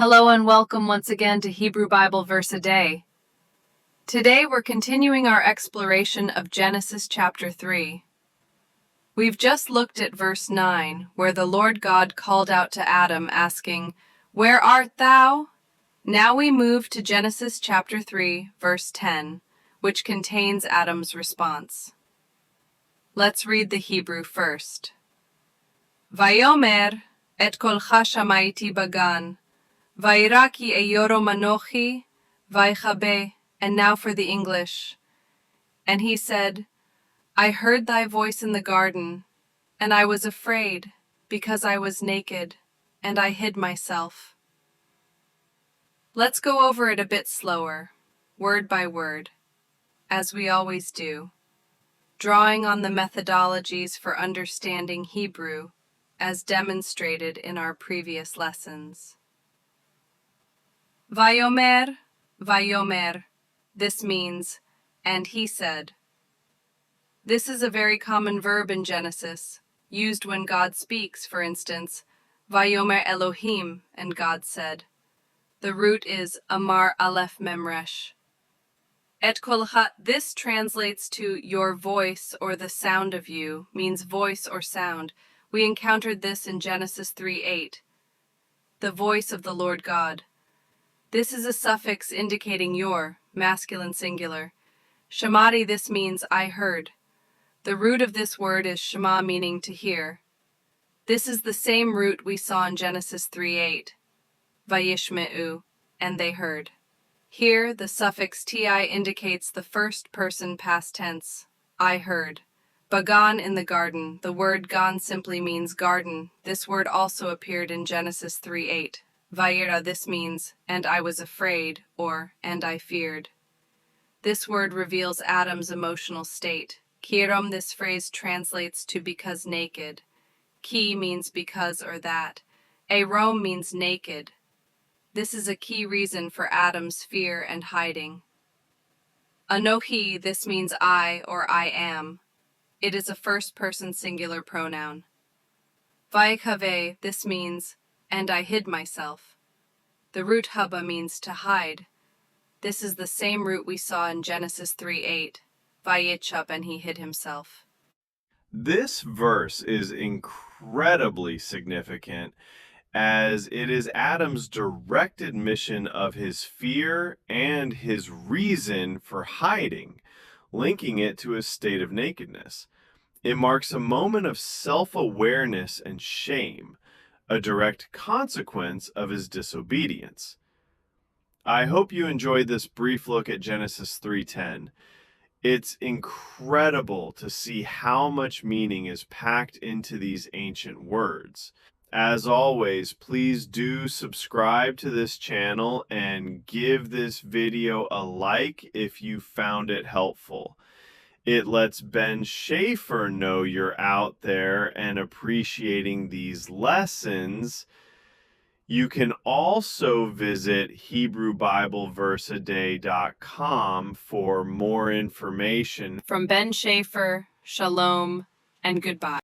Hello and welcome once again to Hebrew Bible Verse a Day. Today we're continuing our exploration of Genesis chapter 3. We've just looked at verse 9, where the Lord God called out to Adam asking, "Where art thou?" Now we move to Genesis chapter 3, verse 10, which contains Adam's response. Let's read the Hebrew first. Vayomer et kolcha shamaiti bagan. Vairaki eyoro manochi, vaichabe, and now for the English. And he said, I heard thy voice in the garden, and I was afraid, because I was naked, and I hid myself. Let's go over it a bit slower, word by word, as we always do, drawing on the methodologies for understanding Hebrew, as demonstrated in our previous lessons. Vayomer, vayomer. This means, and he said. This is a very common verb in Genesis, used when God speaks, for instance, Vayomer Elohim, and God said. The root is Amar Aleph Memresh. Et kolcha, this translates to your voice or the sound of you, means voice or sound. We encountered this in Genesis 3:8. The voice of the Lord God. This is a suffix indicating your, masculine singular. Shamati, this means I heard. The root of this word is shema, meaning to hear. This is the same root we saw in Genesis 3:8. Vayishme'u, and they heard. Here, the suffix ti indicates the first person past tense, I heard. Bagan in the garden, the word gan simply means garden. This word also appeared in Genesis 3:8. Vayira, this means, and I was afraid, or, and I feared. This word reveals Adam's emotional state. Kiram, this phrase translates to because naked. Ki means because or that. Arom means naked. This is a key reason for Adam's fear and hiding. Anohi, this means I or I am. It is a first-person singular pronoun. Vaikave, this means, and I hid myself. The root haba means to hide. This is the same root we saw in Genesis 3:8. Vayichab, and he hid himself. This verse is incredibly significant as it is Adam's direct admission of his fear and his reason for hiding, linking it to a state of nakedness. It marks a moment of self-awareness and shame, a direct consequence of his disobedience. I hope you enjoyed this brief look at Genesis 3:10. It's incredible to see how much meaning is packed into these ancient words. As always, please do subscribe to this channel and give this video a like if you found it helpful. It lets Ben Schaefer know you're out there and appreciating these lessons. You can also visit HebrewBibleVerseAday.com for more information. From Ben Schaefer, shalom, and goodbye.